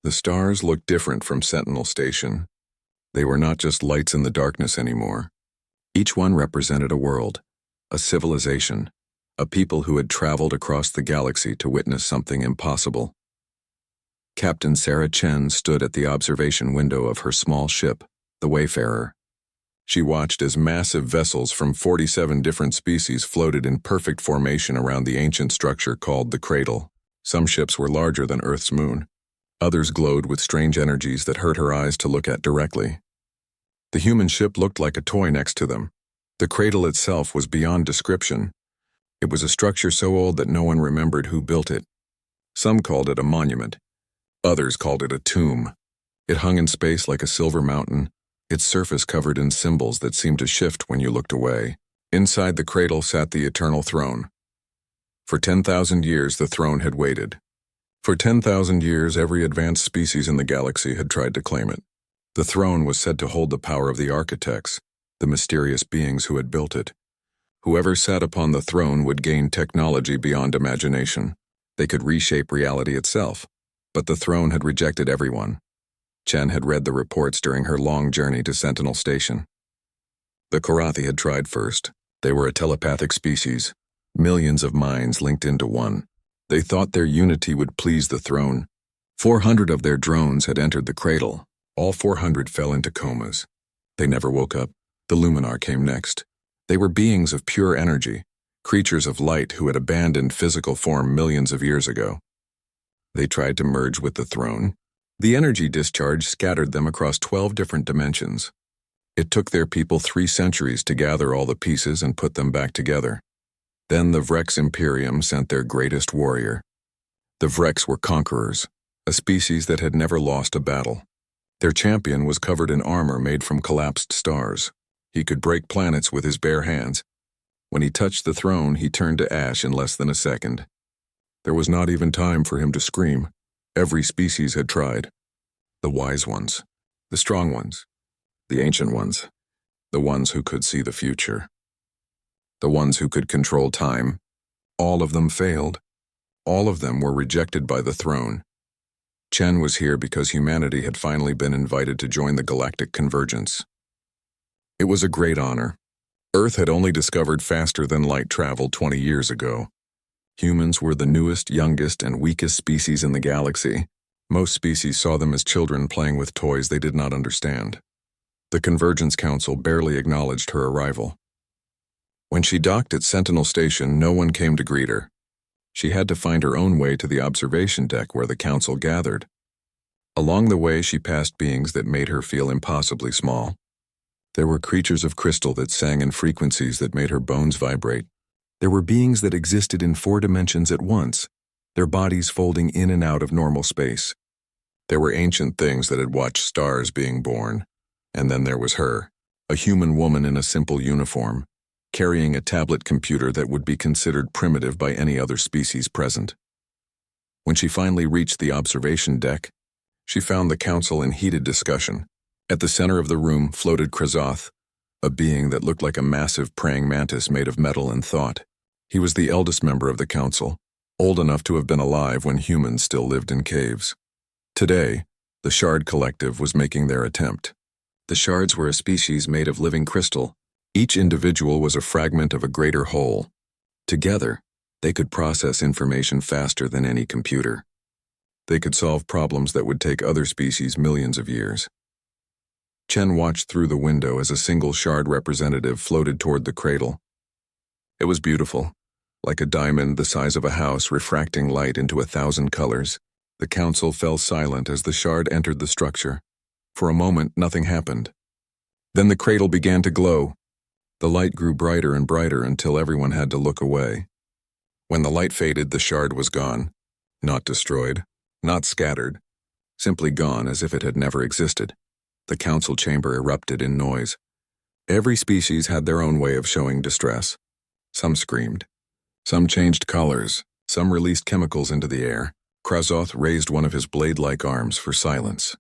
The stars looked different from Sentinel Station. They were not just lights in the darkness anymore. Each one represented a world, a civilization, a people who had traveled across the galaxy to witness something impossible. Captain Sarah Chen stood at the observation window of her small ship, the Wayfarer. She watched as massive vessels from 47 different species floated in perfect formation around the ancient structure called the Cradle. Some ships were larger than Earth's moon. Others glowed with strange energies that hurt her eyes to look at directly. The human ship looked like a toy next to them. The cradle itself was beyond description. It was a structure so old that no one remembered who built it. Some called it a monument. Others called it a tomb. It hung in space like a silver mountain, its surface covered in symbols that seemed to shift when you looked away. Inside the cradle sat the eternal throne. For 10,000 years the throne had waited. For 10,000 years every advanced species in the galaxy had tried to claim it. The throne was said to hold the power of the architects, the mysterious beings who had built it. Whoever sat upon the throne would gain technology beyond imagination. They could reshape reality itself. But the throne had rejected everyone. Chen had read the reports during her long journey to Sentinel Station. The Korathi had tried first. They were a telepathic species, millions of minds linked into one. They thought their unity would please the throne. 400 of their drones had entered the cradle. All 400 fell into comas. They never woke up. The Luminar came next. They were beings of pure energy, creatures of light who had abandoned physical form millions of years ago. They tried to merge with the throne. The energy discharge scattered them across 12 different dimensions. It took their people 3 centuries to gather all the pieces and put them back together. Then the Vrex Imperium sent their greatest warrior. The Vrex were conquerors, a species that had never lost a battle. Their champion was covered in armor made from collapsed stars. He could break planets with his bare hands. When he touched the throne, he turned to ash in less than a second. There was not even time for him to scream. Every species had tried. The wise ones, the strong ones, the ancient ones, the ones who could see the future. The ones who could control time. All of them failed. All of them were rejected by the throne. Chen was here because humanity had finally been invited to join the Galactic Convergence. It was a great honor. Earth had only discovered faster than light travel 20 years ago. Humans were the newest, youngest, and weakest species in the galaxy. Most species saw them as children playing with toys they did not understand. The Convergence Council barely acknowledged her arrival. When she docked at Sentinel Station, no one came to greet her. She had to find her own way to the observation deck where the council gathered. Along the way, she passed beings that made her feel impossibly small. There were creatures of crystal that sang in frequencies that made her bones vibrate. There were beings that existed in 4 dimensions at once, their bodies folding in and out of normal space. There were ancient things that had watched stars being born. And then there was her, a human woman in a simple uniform, carrying a tablet computer that would be considered primitive by any other species present. When she finally reached the observation deck, she found the council in heated discussion. At the center of the room floated Krazoth, a being that looked like a massive praying mantis made of metal and thought. He was the eldest member of the council, old enough to have been alive when humans still lived in caves. Today, the Shard Collective was making their attempt. The shards were a species made of living crystal. Each individual was a fragment of a greater whole. Together, they could process information faster than any computer. They could solve problems that would take other species millions of years. Chen watched through the window as a single shard representative floated toward the cradle. It was beautiful, like a diamond the size of a house refracting light into 1,000 colors. The council fell silent as the shard entered the structure. For a moment, nothing happened. Then the cradle began to glow. The light grew brighter and brighter until everyone had to look away. When the light faded, the shard was gone. Not destroyed, not scattered, simply gone as if it had never existed. The council chamber erupted in noise. Every species had their own way of showing distress. Some screamed. Some changed colors. Some released chemicals into the air. Krazoth raised one of his blade-like arms for silence.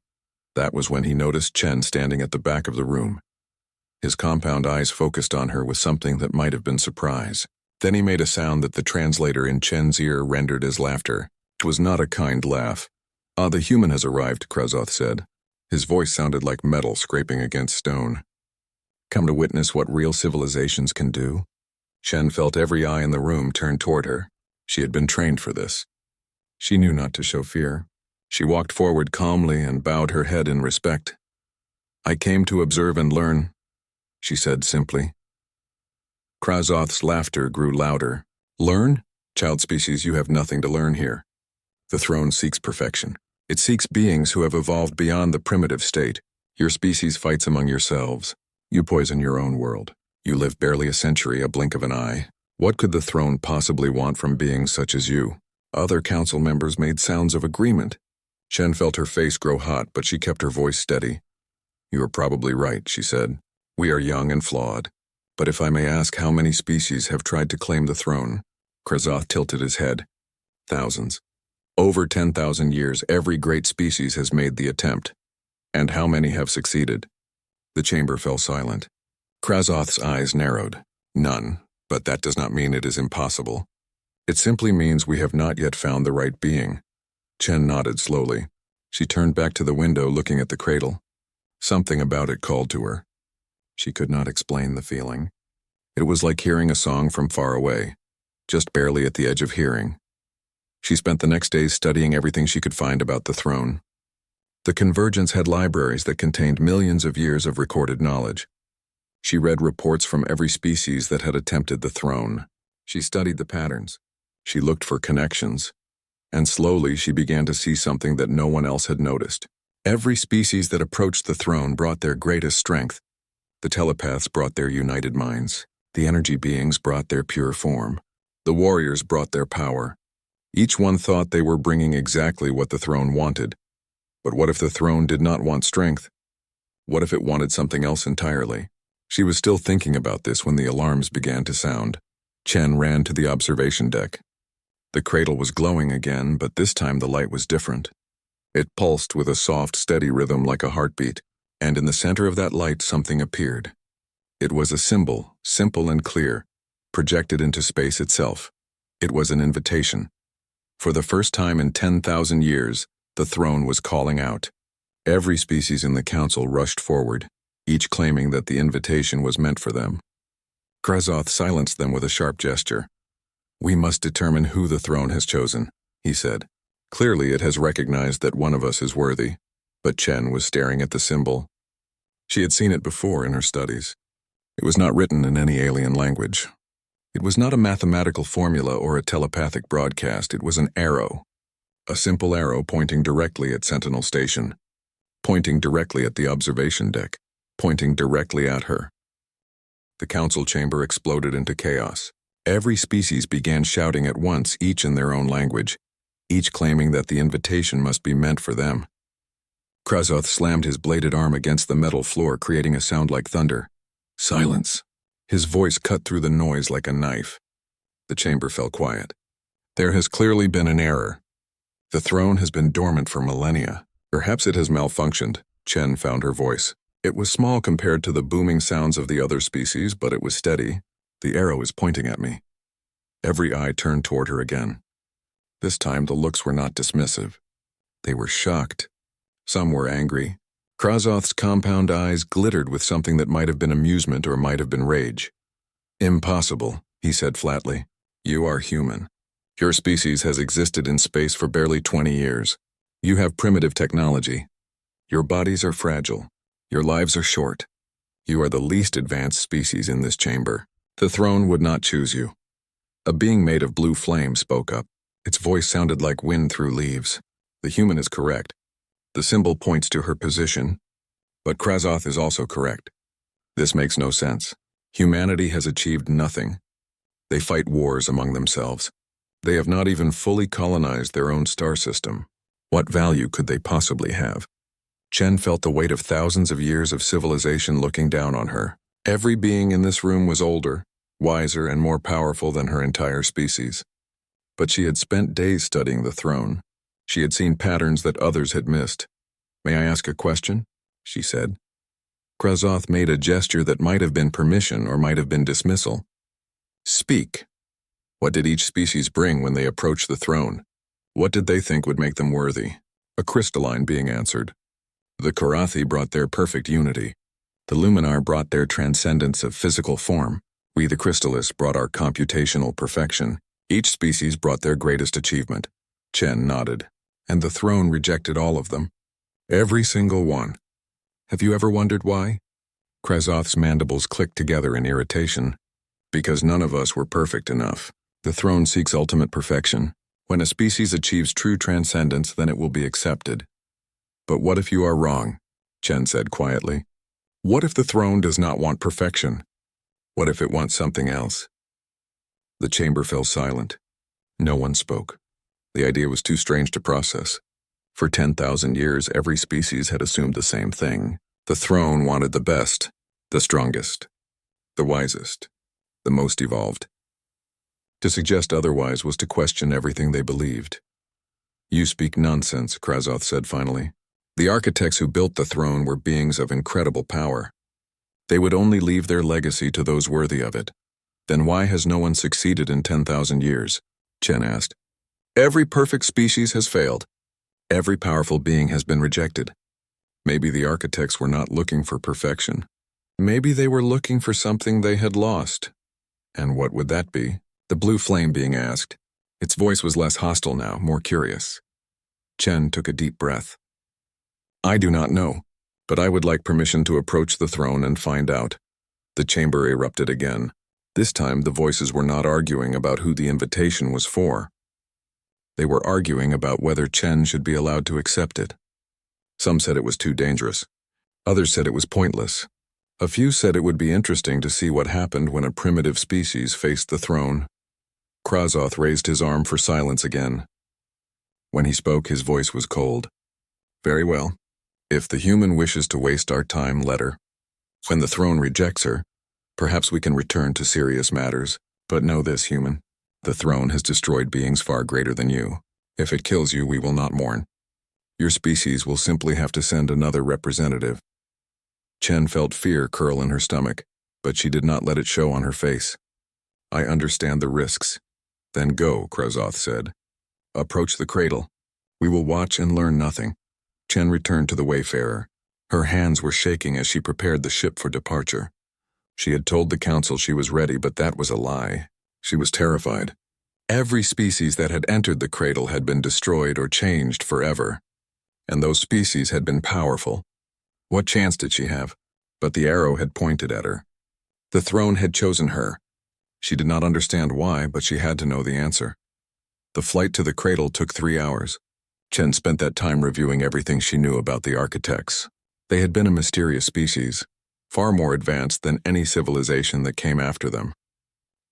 That was when he noticed Chen standing at the back of the room. His compound eyes focused on her with something that might have been surprise. Then he made a sound that the translator in Chen's ear rendered as laughter. It was not a kind laugh. "Ah, the human has arrived," Krazoth said. His voice sounded like metal scraping against stone. "Come to witness what real civilizations can do?" Chen felt every eye in the room turn toward her. She had been trained for this. She knew not to show fear. She walked forward calmly and bowed her head in respect. "I came to observe and learn," she said simply. Krazoth's laughter grew louder. "Learn? Child species, you have nothing to learn here. The throne seeks perfection. It seeks beings who have evolved beyond the primitive state. Your species fights among yourselves. You poison your own world. You live barely a century, a blink of an eye. What could the throne possibly want from beings such as you?" Other council members made sounds of agreement. Chen felt her face grow hot, but she kept her voice steady. "You are probably right," she said. "We are young and flawed. But if I may ask, how many species have tried to claim the throne?" Krazoth tilted his head. "Thousands. Over 10,000 years, every great species has made the attempt. And how many have succeeded?" The chamber fell silent. Krazoth's eyes narrowed. "None, but that does not mean it is impossible. It simply means we have not yet found the right being." Chen nodded slowly. She turned back to the window, looking at the cradle. Something about it called to her. She could not explain the feeling. It was like hearing a song from far away, just barely at the edge of hearing. She spent the next days studying everything she could find about the throne. The Convergence had libraries that contained millions of years of recorded knowledge. She read reports from every species that had attempted the throne. She studied the patterns. She looked for connections. And slowly she began to see something that no one else had noticed. Every species that approached the throne brought their greatest strength. The telepaths brought their united minds. The energy beings brought their pure form. The warriors brought their power. Each one thought they were bringing exactly what the throne wanted. But what if the throne did not want strength? What if it wanted something else entirely? She was still thinking about this when the alarms began to sound. Chen ran to the observation deck. The cradle was glowing again, but this time the light was different. It pulsed with a soft, steady rhythm like a heartbeat, and in the center of that light something appeared. It was a symbol, simple and clear, projected into space itself. It was an invitation. For the first time in 10,000 years, the throne was calling out. Every species in the council rushed forward, each claiming that the invitation was meant for them. Krazoth silenced them with a sharp gesture. "We must determine who the throne has chosen," he said. "Clearly it has recognized that one of us is worthy." But Chen was staring at the symbol. She had seen it before in her studies. It was not written in any alien language. It was not a mathematical formula or a telepathic broadcast. It was an arrow. A simple arrow pointing directly at Sentinel Station. Pointing directly at the observation deck. Pointing directly at her. The council chamber exploded into chaos. Every species began shouting at once, each in their own language, each claiming that the invitation must be meant for them. Krazoth slammed his bladed arm against the metal floor, creating a sound like thunder. "Silence." His voice cut through the noise like a knife. The chamber fell quiet. "There has clearly been an error. The throne has been dormant for millennia. Perhaps it has malfunctioned." Chen found her voice. It was small compared to the booming sounds of the other species, but it was steady. "The arrow is pointing at me." Every eye turned toward her again. This time the looks were not dismissive. They were shocked. Some were angry. Krazoth's compound eyes glittered with something that might have been amusement or might have been rage. "Impossible," he said flatly. "You are human. Your species has existed in space for barely 20 years. You have primitive technology. Your bodies are fragile. Your lives are short. You are the least advanced species in this chamber. The throne would not choose you." A being made of blue flame spoke up. Its voice sounded like wind through leaves. "The human is correct. The symbol points to her position, but Krazoth is also correct. This makes no sense. Humanity has achieved nothing. They fight wars among themselves. They have not even fully colonized their own star system. What value could they possibly have?" Chen felt the weight of thousands of years of civilization looking down on her. Every being in this room was older, wiser, and more powerful than her entire species. But she had spent days studying the throne. She had seen patterns that others had missed. "May I ask a question?" she said. Krazoth made a gesture that might have been permission or might have been dismissal. "Speak. What did each species bring when they approached the throne? What did they think would make them worthy?" A crystalline being answered. The Korathi brought their perfect unity. The Luminar brought their transcendence of physical form. We, the Crystallists, brought our computational perfection. Each species brought their greatest achievement. Chen nodded. And the throne rejected all of them. Every single one. Have you ever wondered why? Krazoth's mandibles clicked together in irritation. Because none of us were perfect enough. The throne seeks ultimate perfection. When a species achieves true transcendence, then it will be accepted. But what if you are wrong? Chen said quietly. What if the throne does not want perfection? What if it wants something else? The chamber fell silent. No one spoke. The idea was too strange to process. For 10,000 years, every species had assumed the same thing. The throne wanted the best, the strongest, the wisest, the most evolved. To suggest otherwise was to question everything they believed. You speak nonsense, Krazoth said finally. The architects who built the throne were beings of incredible power. They would only leave their legacy to those worthy of it. Then why has no one succeeded in 10,000 years? Chen asked. Every perfect species has failed. Every powerful being has been rejected. Maybe the architects were not looking for perfection. Maybe they were looking for something they had lost. And what would that be? The blue flame being asked. Its voice was less hostile now, more curious. Chen took a deep breath. I do not know, but I would like permission to approach the throne and find out. The chamber erupted again. This time the voices were not arguing about who the invitation was for. They were arguing about whether Chen should be allowed to accept it. Some said it was too dangerous. Others said it was pointless. A few said it would be interesting to see what happened when a primitive species faced the throne. Krazoth raised his arm for silence again. When he spoke, his voice was cold. Very well. If the human wishes to waste our time, let her. When the throne rejects her, perhaps we can return to serious matters. But know this, human. The throne has destroyed beings far greater than you. If it kills you, we will not mourn. Your species will simply have to send another representative. Chen felt fear curl in her stomach, but she did not let it show on her face. I understand the risks. Then go, Krazoth said. Approach the cradle. We will watch and learn nothing. Chen returned to the Wayfarer. Her hands were shaking as she prepared the ship for departure. She had told the council she was ready, but that was a lie. She was terrified. Every species that had entered the cradle had been destroyed or changed forever. And those species had been powerful. What chance did she have? But the arrow had pointed at her. The throne had chosen her. She did not understand why, but she had to know the answer. The flight to the cradle took 3 hours. Chen spent that time reviewing everything she knew about the architects. They had been a mysterious species, far more advanced than any civilization that came after them.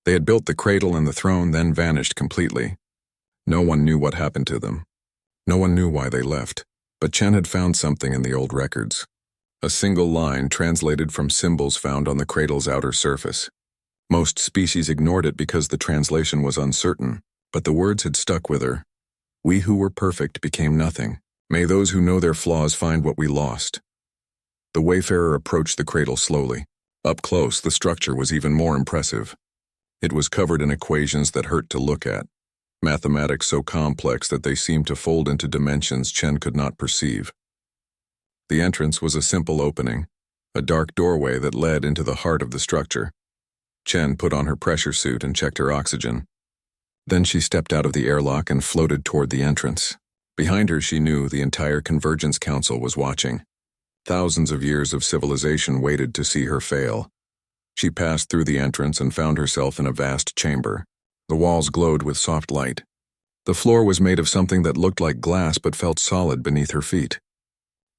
They had built the cradle and the throne, then vanished completely. No one knew what happened to them. No one knew why they left. But Chen had found something in the old records. A single line translated from symbols found on the cradle's outer surface. Most species ignored it because the translation was uncertain, but the words had stuck with her. We who were perfect became nothing. May those who know their flaws find what we lost. The Wayfarer approached the cradle slowly. Up close, the structure was even more impressive. It was covered in equations that hurt to look at. Mathematics so complex that they seemed to fold into dimensions Chen could not perceive. The entrance was a simple opening, a dark doorway that led into the heart of the structure. Chen put on her pressure suit and checked her oxygen. Then she stepped out of the airlock and floated toward the entrance. Behind her, she knew the entire Convergence Council was watching. Thousands of years of civilization waited to see her fail. She passed through the entrance and found herself in a vast chamber. The walls glowed with soft light. The floor was made of something that looked like glass but felt solid beneath her feet.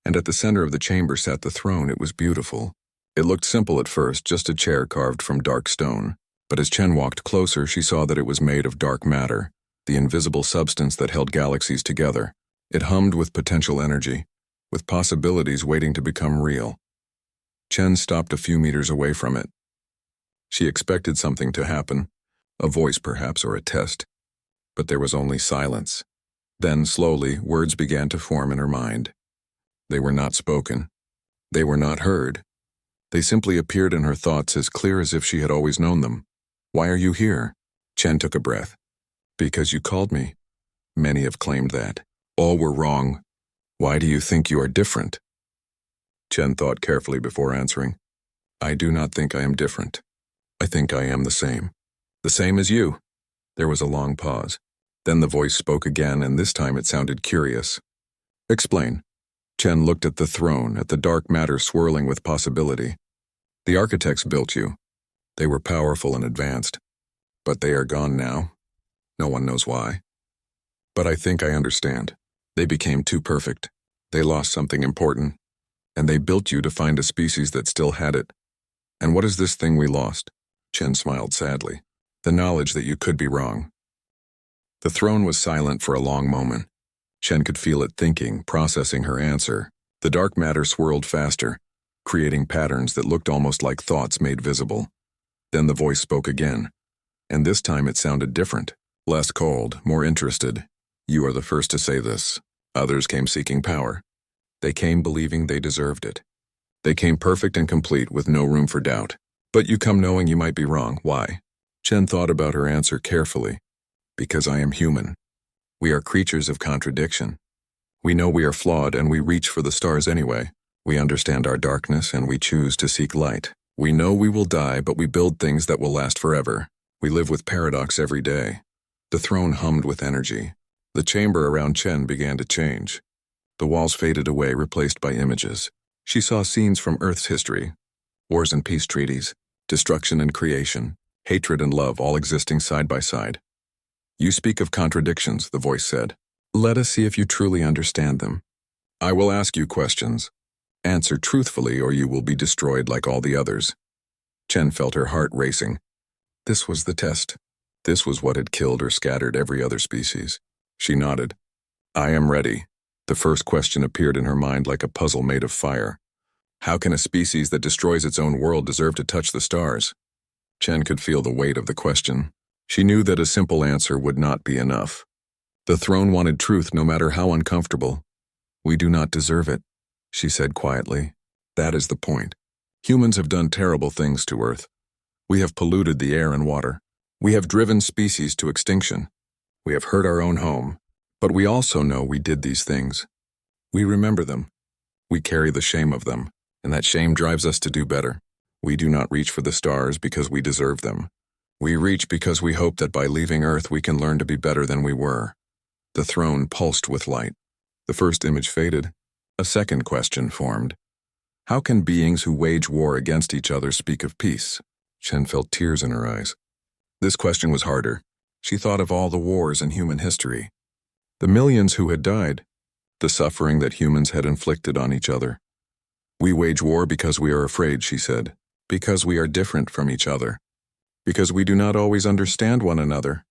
And at the center of the chamber sat the throne. It was beautiful. It looked simple at first, just a chair carved from dark stone. But as Chen walked closer, she saw that it was made of dark matter, the invisible substance that held galaxies together. It hummed with potential energy, with possibilities waiting to become real. Chen stopped a few meters away from it. She expected something to happen, a voice perhaps, or a test. But there was only silence. Then, slowly, words began to form in her mind. They were not spoken. They were not heard. They simply appeared in her thoughts as clear as if she had always known them. Why are you here? Chen took a breath. Because you called me. Many have claimed that. All were wrong. Why do you think you are different? Chen thought carefully before answering. I do not think I am different. I think I am the same. The same as you. There was a long pause. Then the voice spoke again, and this time it sounded curious. Explain. Chen looked at the throne, at the dark matter swirling with possibility. The architects built you. They were powerful and advanced. But they are gone now. No one knows why. But I think I understand. They became too perfect. They lost something important. And they built you to find a species that still had it. And what is this thing we lost? Chen smiled sadly. The knowledge that you could be wrong. The throne was silent for a long moment. Chen could feel it thinking, processing her answer. The dark matter swirled faster, creating patterns that looked almost like thoughts made visible. Then the voice spoke again. And this time it sounded different. Less cold, more interested. You are the first to say this. Others came seeking power. They came believing they deserved it. They came perfect and complete with no room for doubt. But you come knowing you might be wrong. Why? Chen thought about her answer carefully. Because I am human. We are creatures of contradiction. We know we are flawed and we reach for the stars anyway. We understand our darkness and we choose to seek light. We know we will die, but we build things that will last forever. We live with paradox every day. The throne hummed with energy. The chamber around Chen began to change. The walls faded away, replaced by images. She saw scenes from Earth's history. Wars and peace treaties, destruction and creation, hatred and love all existing side by side. You speak of contradictions, the voice said. Let us see if you truly understand them. I will ask you questions. Answer truthfully or you will be destroyed like all the others. Chen felt her heart racing. This was the test. This was what had killed or scattered every other species. She nodded. I am ready. The first question appeared in her mind like a puzzle made of fire. How can a species that destroys its own world deserve to touch the stars? Chen could feel the weight of the question. She knew that a simple answer would not be enough. The throne wanted truth no matter how uncomfortable. We do not deserve it, she said quietly. That is the point. Humans have done terrible things to Earth. We have polluted the air and water. We have driven species to extinction. We have hurt our own home. But we also know we did these things. We remember them. We carry the shame of them, and that shame drives us to do better. We do not reach for the stars because we deserve them. We reach because we hope that by leaving Earth we can learn to be better than we were. The throne pulsed with light. The first image faded. A second question formed. How can beings who wage war against each other speak of peace? Chen felt tears in her eyes. This question was harder. She thought of all the wars in human history. The millions who had died. The suffering that humans had inflicted on each other. We wage war because we are afraid, she said. Because we are different from each other. Because we do not always understand one another.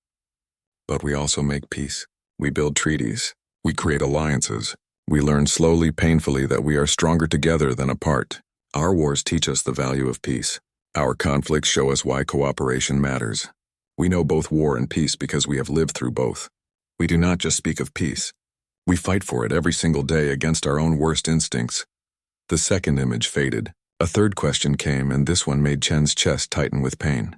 But we also make peace. We build treaties. We create alliances. We learn slowly, painfully that we are stronger together than apart. Our wars teach us the value of peace. Our conflicts show us why cooperation matters. We know both war and peace because we have lived through both. We do not just speak of peace. We fight for it every single day against our own worst instincts. The second image faded. A third question came, and this one made Chen's chest tighten with pain.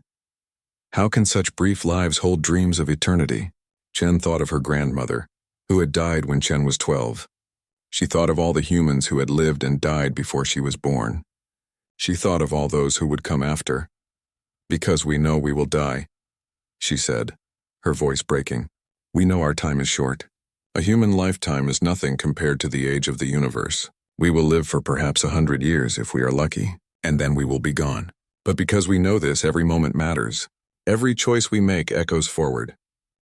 How can such brief lives hold dreams of eternity? Chen thought of her grandmother, who had died when Chen was 12. She thought of all the humans who had lived and died before she was born. She thought of all those who would come after. Because we know we will die, she said, her voice breaking. We know our time is short. A human lifetime is nothing compared to the age of the universe. We will live for perhaps 100 years if we are lucky, and then we will be gone. But because we know this, every moment matters. Every choice we make echoes forward.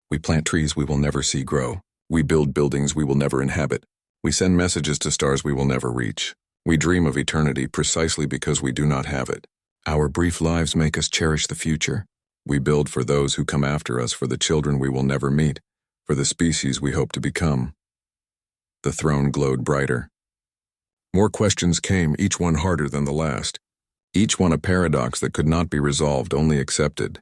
We plant trees we will never see grow. We build buildings we will never inhabit. We send messages to stars we will never reach. We dream of eternity precisely because we do not have it. Our brief lives make us cherish the future. We build for those who come after us, for the children we will never meet, for the species we hope to become. The throne glowed brighter. More questions came, each one harder than the last. Each one a paradox that could not be resolved, only accepted.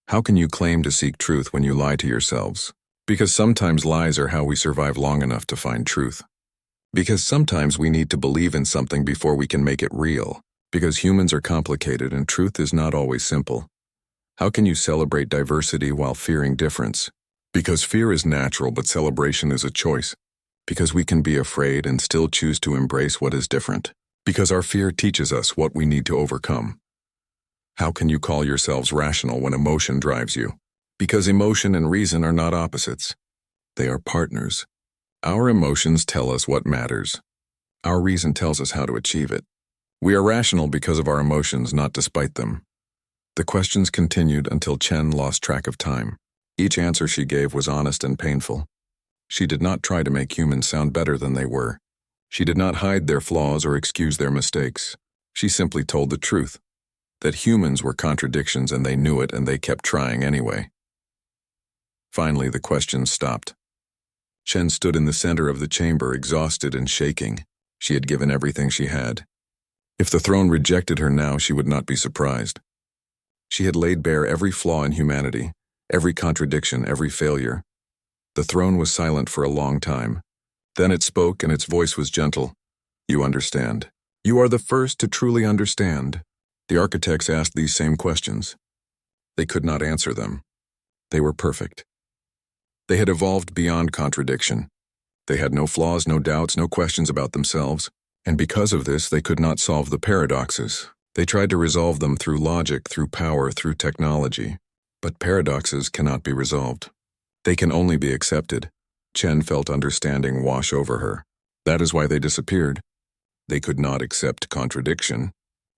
How can you claim to seek truth when you lie to yourselves? Because sometimes lies are how we survive long enough to find truth. Because sometimes we need to believe in something before we can make it real. Because humans are complicated and truth is not always simple. How can you celebrate diversity while fearing difference? Because fear is natural, but celebration is a choice. Because we can be afraid and still choose to embrace what is different. Because our fear teaches us what we need to overcome. How can you call yourselves rational when emotion drives you? Because emotion and reason are not opposites. They are partners. Our emotions tell us what matters. Our reason tells us how to achieve it. We are rational because of our emotions, not despite them. The questions continued until Chen lost track of time. Each answer she gave was honest and painful. She did not try to make humans sound better than they were. She did not hide their flaws or excuse their mistakes. She simply told the truth, that humans were contradictions and they knew it and they kept trying anyway. Finally, the questions stopped. Chen stood in the center of the chamber, exhausted and shaking. She had given everything she had. If the throne rejected her now, she would not be surprised. She had laid bare every flaw in humanity, every contradiction, every failure. The throne was silent for a long time. Then it spoke, and its voice was gentle. You understand. You are the first to truly understand. The architects asked these same questions. They could not answer them. They were perfect. They had evolved beyond contradiction. They had no flaws, no doubts, no questions about themselves. And because of this, they could not solve the paradoxes. They tried to resolve them through logic, through power, through technology. But paradoxes cannot be resolved. They can only be accepted. Chen felt understanding wash over her. That is why they disappeared. They could not accept contradiction.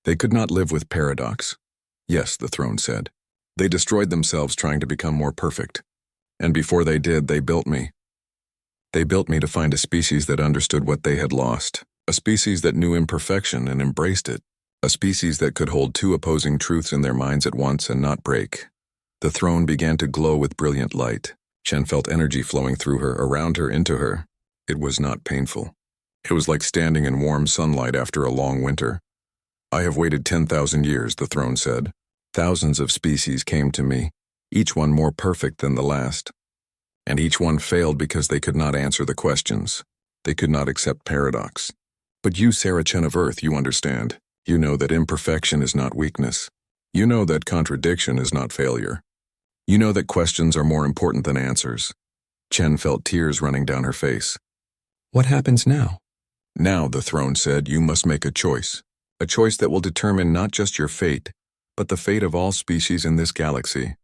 They could not live with paradox. Yes, the throne said. They destroyed themselves trying to become more perfect. And before they did, they built me. They built me to find a species that understood what they had lost. A species that knew imperfection and embraced it. A species that could hold two opposing truths in their minds at once and not break. The throne began to glow with brilliant light. Chen felt energy flowing through her, around her, into her. It was not painful. It was like standing in warm sunlight after a long winter. I have waited 10,000 years, the throne said. Thousands of species came to me, each one more perfect than the last. And each one failed because they could not answer the questions. They could not accept paradox. But you, Sarah Chen of Earth, you understand. You know that imperfection is not weakness. You know that contradiction is not failure. You know that questions are more important than answers. Chen felt tears running down her face. What happens now? Now, the throne said, you must make a choice. A choice that will determine not just your fate, but the fate of all species in this galaxy.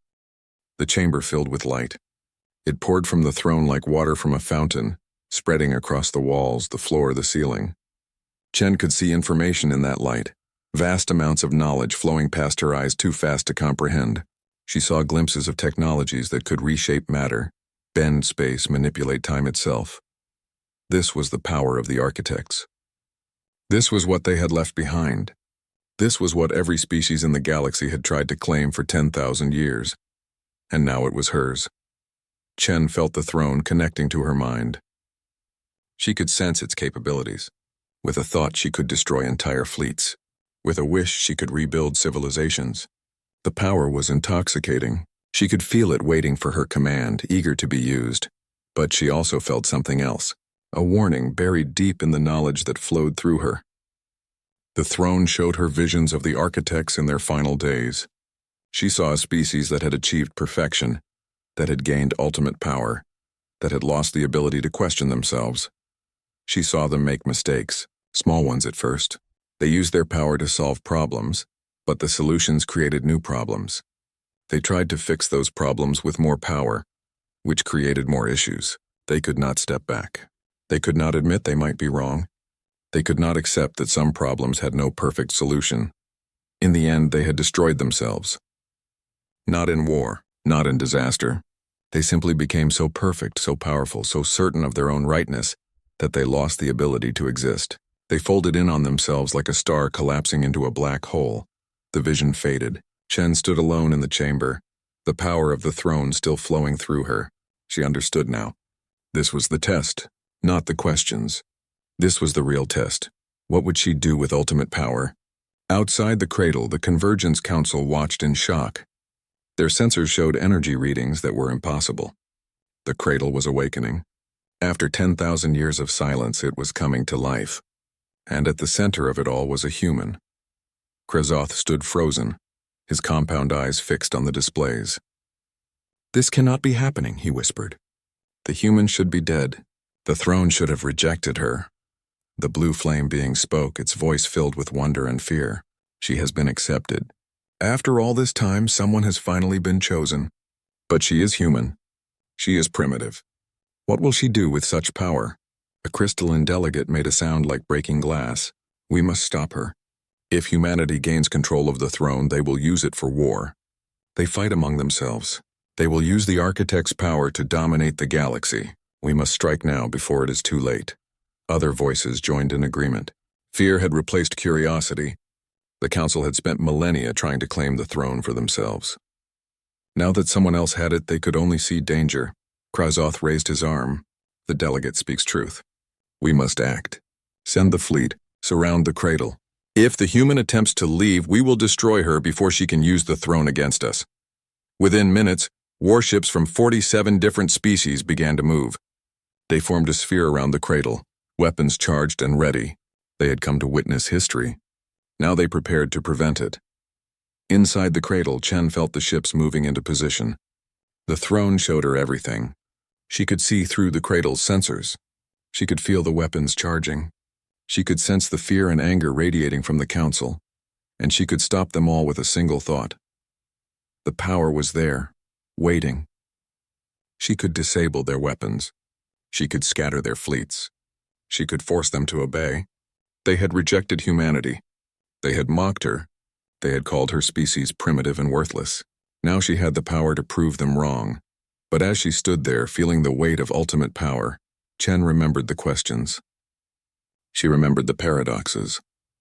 The chamber filled with light. It poured from the throne like water from a fountain, spreading across the walls, the floor, the ceiling. Chen could see information in that light, vast amounts of knowledge flowing past her eyes too fast to comprehend. She saw glimpses of technologies that could reshape matter, bend space, manipulate time itself. This was the power of the architects. This was what they had left behind. This was what every species in the galaxy had tried to claim for 10,000 years. And now it was hers. Chen felt the throne connecting to her mind. She could sense its capabilities. With a thought, she could destroy entire fleets. With a wish, she could rebuild civilizations. The power was intoxicating. She could feel it waiting for her command, eager to be used. But she also felt something else, a warning buried deep in the knowledge that flowed through her. The throne showed her visions of the architects in their final days. She saw a species that had achieved perfection, that had gained ultimate power, that had lost the ability to question themselves. She saw them make mistakes, small ones at first. They used their power to solve problems, but the solutions created new problems. They tried to fix those problems with more power, which created more issues. They could not step back. They could not admit they might be wrong. They could not accept that some problems had no perfect solution. In the end, they had destroyed themselves. Not in war, not in disaster. They simply became so perfect, so powerful, so certain of their own rightness that they lost the ability to exist. They folded in on themselves like a star collapsing into a black hole. The vision faded. Chen stood alone in the chamber, the power of the throne still flowing through her. She understood now. This was the test, not the questions. This was the real test. What would she do with ultimate power? Outside the cradle, the Convergence Council watched in shock. Their sensors showed energy readings that were impossible. The cradle was awakening. After 10,000 years of silence, it was coming to life. And at the center of it all was a human. Krezoth stood frozen, his compound eyes fixed on the displays. This cannot be happening, he whispered. The human should be dead. The throne should have rejected her. The blue flame being spoke, its voice filled with wonder and fear. She has been accepted. After all this time, someone has finally been chosen. But she is human. She is primitive. What will she do with such power? A crystalline delegate made a sound like breaking glass. We must stop her. If humanity gains control of the throne, they will use it for war. They fight among themselves. They will use the architect's power to dominate the galaxy. We must strike now before it is too late. Other voices joined in agreement. Fear had replaced curiosity. The council had spent millennia trying to claim the throne for themselves. Now that someone else had it, they could only see danger. Krazoth raised his arm. The delegate speaks truth. We must act. Send the fleet. Surround the cradle. If the human attempts to leave, we will destroy her before she can use the throne against us. Within minutes, warships from 47 different species began to move. They formed a sphere around the cradle, weapons charged and ready. They had come to witness history. Now they prepared to prevent it. Inside the cradle, Chen felt the ships moving into position. The throne showed her everything. She could see through the cradle's sensors. She could feel the weapons charging. She could sense the fear and anger radiating from the council, and she could stop them all with a single thought. The power was there, waiting. She could disable their weapons. She could scatter their fleets. She could force them to obey. They had rejected humanity. They had mocked her. They had called her species primitive and worthless. Now she had the power to prove them wrong. But as she stood there, feeling the weight of ultimate power, Chen remembered the questions. She remembered the paradoxes.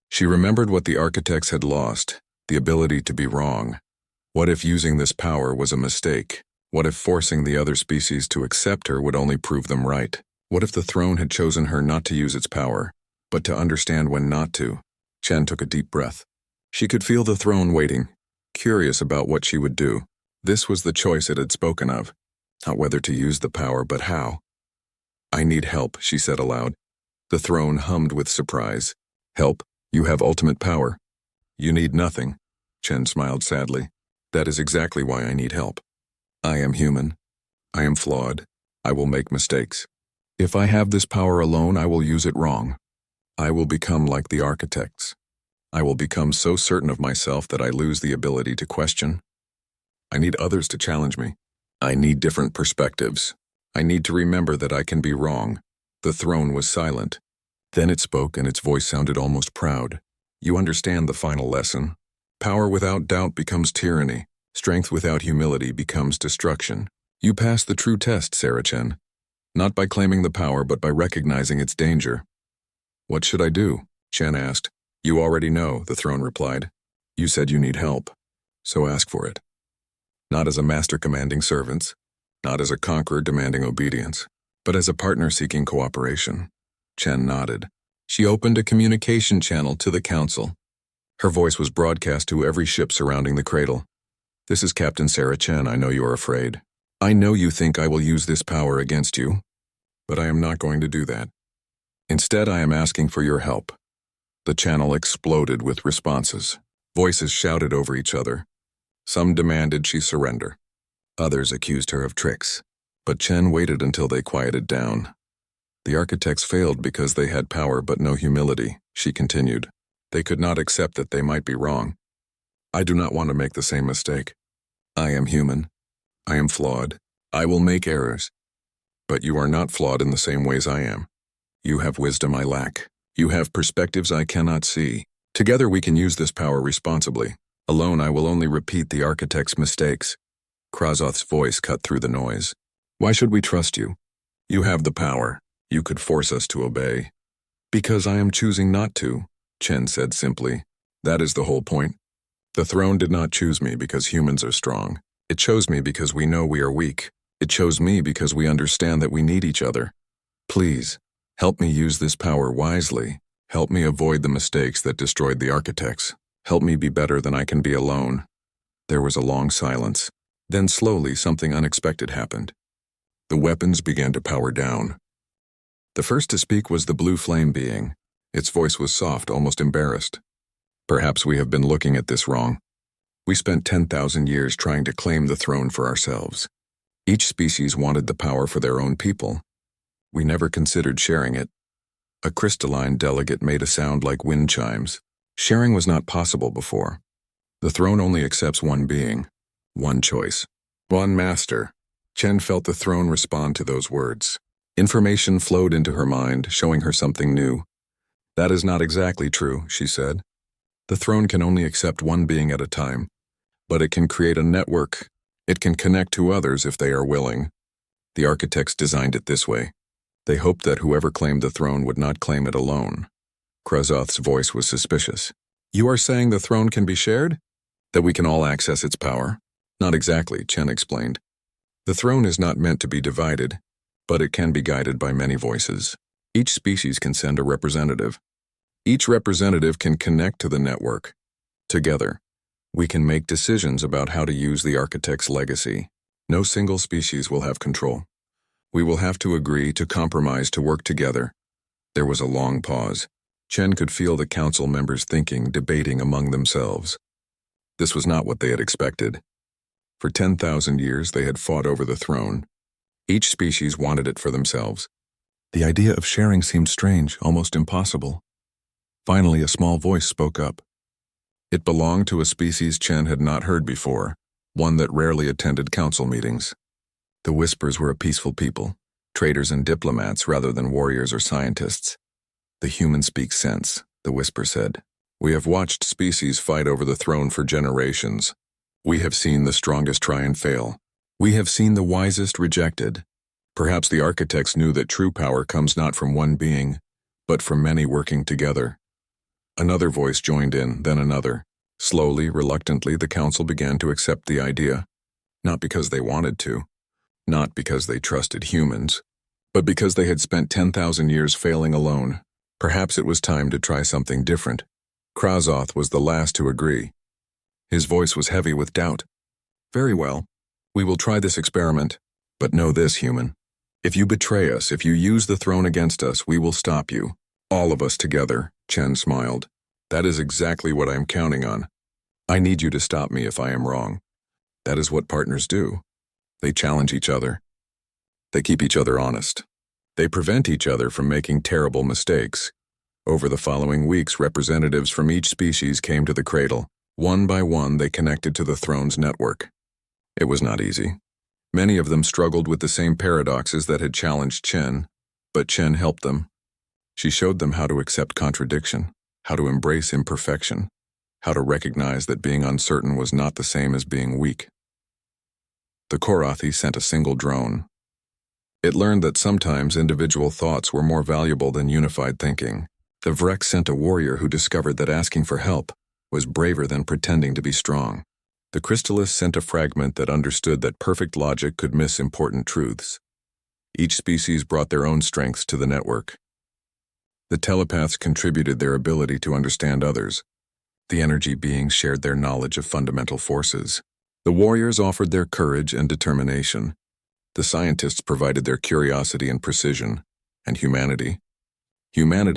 She remembered what the architects had lost, the ability to be wrong. What if using this power was a mistake? What if forcing the other species to accept her would only prove them right? What if the throne had chosen her not to use its power, but to understand when not to? Chen took a deep breath. She could feel the throne waiting, curious about what she would do. This was the choice it had spoken of. Not whether to use the power, but how. I need help, she said aloud. The throne hummed with surprise. Help? You have ultimate power. You need nothing. Chen smiled sadly. That is exactly why I need help. I am human. I am flawed. I will make mistakes. If I have this power alone, I will use it wrong. I will become like the architects. I will become so certain of myself that I lose the ability to question. I need others to challenge me. I need different perspectives. I need to remember that I can be wrong. The throne was silent. Then it spoke, and its voice sounded almost proud. You understand the final lesson. Power without doubt becomes tyranny. Strength without humility becomes destruction. You passed the true test, Sarah Chen. Not by claiming the power, but by recognizing its danger. What should I do? Chen asked. You already know, the throne replied. You said you need help, so ask for it. Not as a master commanding servants, not as a conqueror demanding obedience, but as a partner seeking cooperation. Chen nodded. She opened a communication channel to the council. Her voice was broadcast to every ship surrounding the cradle. This is Captain Sarah Chen. I know you are afraid. I know you think I will use this power against you, but I am not going to do that. Instead, I am asking for your help. The channel exploded with responses. Voices shouted over each other. Some demanded she surrender. Others accused her of tricks. But Chen waited until they quieted down. The architects failed because they had power but no humility, she continued. They could not accept that they might be wrong. I do not want to make the same mistake. I am human. I am flawed. I will make errors. But you are not flawed in the same ways I am. You have wisdom I lack. You have perspectives I cannot see. Together we can use this power responsibly. Alone I will only repeat the architect's mistakes. Krazoth's voice cut through the noise. Why should we trust you? You have the power. You could force us to obey. Because I am choosing not to, Chen said simply. That is the whole point. The throne did not choose me because humans are strong. It chose me because we know we are weak. It chose me because we understand that we need each other. Please, help me use this power wisely. Help me avoid the mistakes that destroyed the architects. Help me be better than I can be alone. There was a long silence. Then slowly something unexpected happened. The weapons began to power down. The first to speak was the blue flame being. Its voice was soft, almost embarrassed. Perhaps we have been looking at this wrong. We spent 10,000 years trying to claim the throne for ourselves. Each species wanted the power for their own people. We never considered sharing it. A crystalline delegate made a sound like wind chimes. Sharing was not possible before. The throne only accepts one being, one choice, one master. Chen felt the throne respond to those words. Information flowed into her mind, showing her something new. That is not exactly true, she said. The throne can only accept one being at a time, but it can create a network. It can connect to others if they are willing. The architects designed it this way. They hoped that whoever claimed the throne would not claim it alone. Krazoth's voice was suspicious. You are saying the throne can be shared? That we can all access its power? Not exactly, Chen explained. The throne is not meant to be divided, but it can be guided by many voices. Each species can send a representative. Each representative can connect to the network. Together, we can make decisions about how to use the architect's legacy. No single species will have control. We will have to agree to compromise to work together. There was a long pause. Chen could feel the council members thinking, debating among themselves. This was not what they had expected. For 10,000 years, they had fought over the throne. Each species wanted it for themselves. The idea of sharing seemed strange, almost impossible. Finally, a small voice spoke up. It belonged to a species Chen had not heard before, one that rarely attended council meetings. The whispers were a peaceful people, traders and diplomats rather than warriors or scientists. The human speaks sense, the whisper said. We have watched species fight over the throne for generations. We have seen the strongest try and fail. We have seen the wisest rejected. Perhaps the architects knew that true power comes not from one being, but from many working together. Another voice joined in, then another. Slowly, reluctantly, the council began to accept the idea. Not because they wanted to, not because they trusted humans, but because they had spent 10,000 years failing alone. Perhaps it was time to try something different. Krazoth was the last to agree. His voice was heavy with doubt. Very well. We will try this experiment. But know this, human. If you betray us, if you use the throne against us, we will stop you. All of us together, Chen smiled. That is exactly what I am counting on. I need you to stop me if I am wrong. That is what partners do. They challenge each other. They keep each other honest. They prevent each other from making terrible mistakes. Over the following weeks, representatives from each species came to the cradle. One by one, they connected to the throne's network. It was not easy. Many of them struggled with the same paradoxes that had challenged Chen, but Chen helped them. She showed them how to accept contradiction, how to embrace imperfection, how to recognize that being uncertain was not the same as being weak. The Korathi sent a single drone. It learned that sometimes individual thoughts were more valuable than unified thinking. The Vrek sent a warrior who discovered that asking for help was braver than pretending to be strong. The Crystallis sent a fragment that understood that perfect logic could miss important truths. Each species brought their own strengths to the network. The telepaths contributed their ability to understand others. The energy beings shared their knowledge of fundamental forces. The warriors offered their courage and determination. The scientists provided their curiosity and precision. And humanity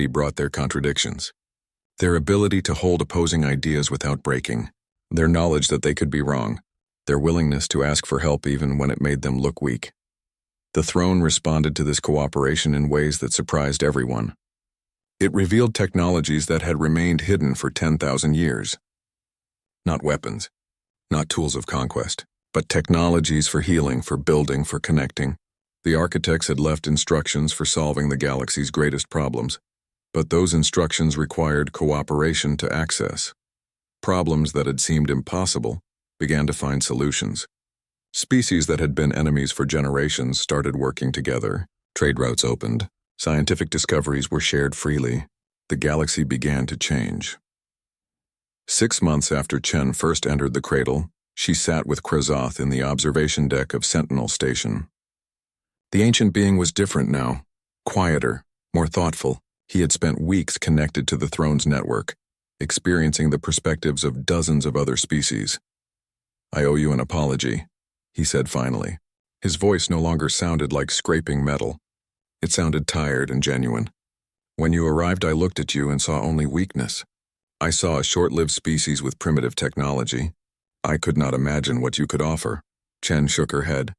brought their contradictions. Their ability to hold opposing ideas without breaking. Their knowledge that they could be wrong. Their willingness to ask for help even when it made them look weak. The throne responded to this cooperation in ways that surprised everyone. It revealed technologies that had remained hidden for 10,000 years. Not weapons, not tools of conquest, but technologies for healing, for building, for connecting. The architects had left instructions for solving the galaxy's greatest problems, but those instructions required cooperation to access. Problems that had seemed impossible began to find solutions. Species that had been enemies for generations started working together. Trade routes opened. Scientific discoveries were shared freely. The galaxy began to change. 6 months after Chen first entered the cradle, she sat with Krazoth in the observation deck of Sentinel Station. The ancient being was different now, quieter, more thoughtful. He had spent weeks connected to the throne's network, experiencing the perspectives of dozens of other species. I owe you an apology, he said finally. His voice no longer sounded like scraping metal. It sounded tired and genuine. When you arrived, I looked at you and saw only weakness. I saw a short-lived species with primitive technology. I could not imagine what you could offer. Chen shook her head.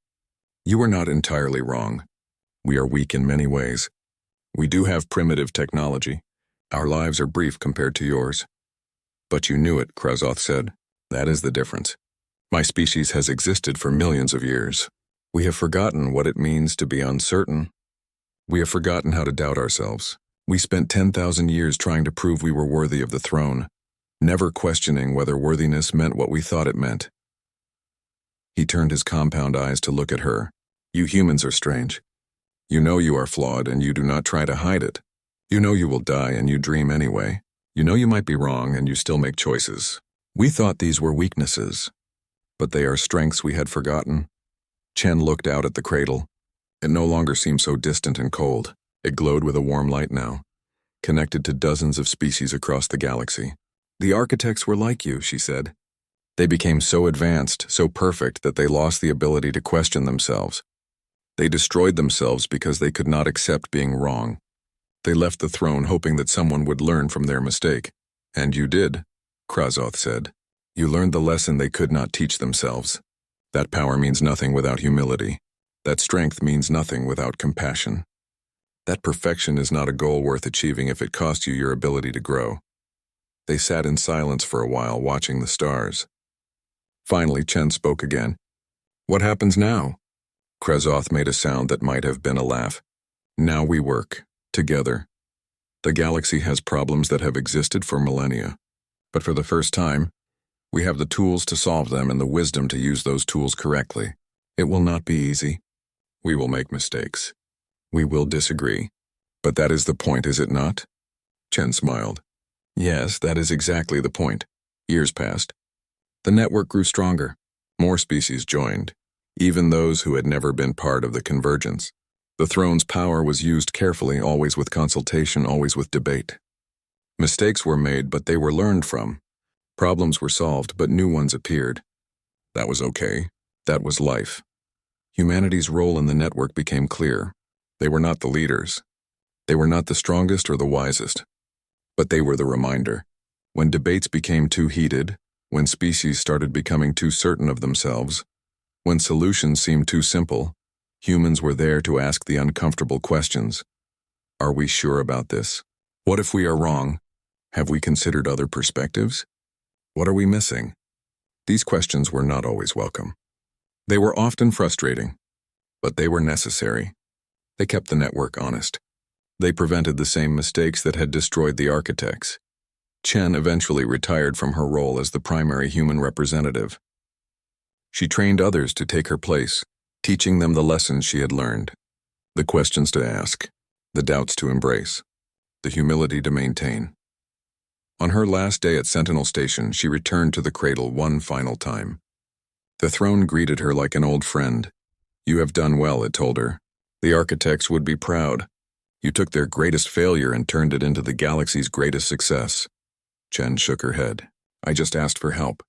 You were not entirely wrong. We are weak in many ways. We do have primitive technology. Our lives are brief compared to yours. But you knew it, Krazoth said. That is the difference. My species has existed for millions of years. We have forgotten what it means to be uncertain. We have forgotten how to doubt ourselves. We spent 10,000 years trying to prove we were worthy of the throne, never questioning whether worthiness meant what we thought it meant. He turned his compound eyes to look at her. You humans are strange. You know you are flawed and you do not try to hide it. You know you will die and you dream anyway. You know you might be wrong and you still make choices. We thought these were weaknesses, but they are strengths we had forgotten. Chen looked out at the cradle. It no longer seemed so distant and cold. It glowed with a warm light now, connected to dozens of species across the galaxy. The architects were like you, she said. They became so advanced, so perfect that they lost the ability to question themselves. They destroyed themselves because they could not accept being wrong. They left the throne hoping that someone would learn from their mistake. And you did, Krazoth said. You learned the lesson they could not teach themselves. That power means nothing without humility. That strength means nothing without compassion. That perfection is not a goal worth achieving if it costs you your ability to grow. They sat in silence for a while, watching the stars. Finally, Chen spoke again. What happens now? Krazoth made a sound that might have been a laugh. Now we work, together. The galaxy has problems that have existed for millennia. But for the first time, we have the tools to solve them and the wisdom to use those tools correctly. It will not be easy. We will make mistakes. We will disagree. But that is the point, is it not? Chen smiled. Yes, that is exactly the point. Years passed. The network grew stronger. More species joined, even those who had never been part of the convergence. The throne's power was used carefully, always with consultation, always with debate. Mistakes were made, but they were learned from. Problems were solved, but new ones appeared. That was okay. That was life. Humanity's role in the network became clear. They were not the leaders. They were not the strongest or the wisest. But they were the reminder. When debates became too heated, when species started becoming too certain of themselves, when solutions seemed too simple, humans were there to ask the uncomfortable questions. Are we sure about this? What if we are wrong? Have we considered other perspectives? What are we missing? These questions were not always welcome. They were often frustrating, but they were necessary. They kept the network honest. They prevented the same mistakes that had destroyed the architects. Chen eventually retired from her role as the primary human representative. She trained others to take her place, teaching them the lessons she had learned, the questions to ask, the doubts to embrace, the humility to maintain. On her last day at Sentinel Station, she returned to the cradle one final time. The throne greeted her like an old friend. You have done well, it told her. The architects would be proud. You took their greatest failure and turned it into the galaxy's greatest success. Chen shook her head. I just asked for help.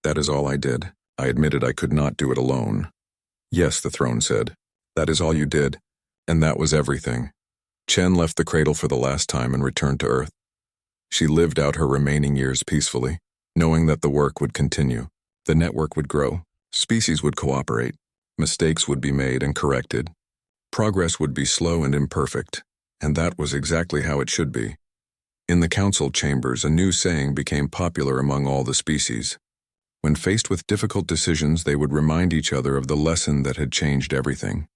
That is all I did. I admitted I could not do it alone. Yes, the throne said. That is all you did. And that was everything. Chen left the cradle for the last time and returned to Earth. She lived out her remaining years peacefully, knowing that the work would continue. The network would grow. Species would cooperate. Mistakes would be made and corrected. Progress would be slow and imperfect, and that was exactly how it should be. In the council chambers, a new saying became popular among all the species. When faced with difficult decisions, they would remind each other of the lesson that had changed everything.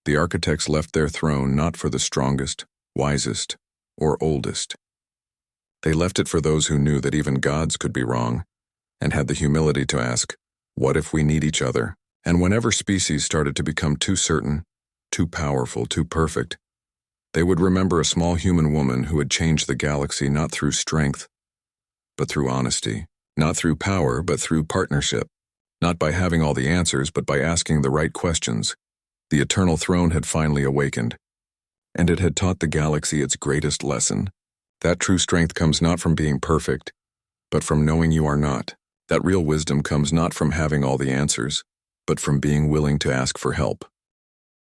The architects left their throne not for the strongest, wisest, or oldest. They left it for those who knew that even gods could be wrong, and had the humility to ask, what if we need each other? And whenever species started to become too certain, too powerful, too perfect, they would remember a small human woman who had changed the galaxy not through strength, but through honesty, not through power, but through partnership, not by having all the answers, but by asking the right questions. The eternal throne had finally awakened, and it had taught the galaxy its greatest lesson. That true strength comes not from being perfect, but from knowing you are not. That real wisdom comes not from having all the answers, but from being willing to ask for help.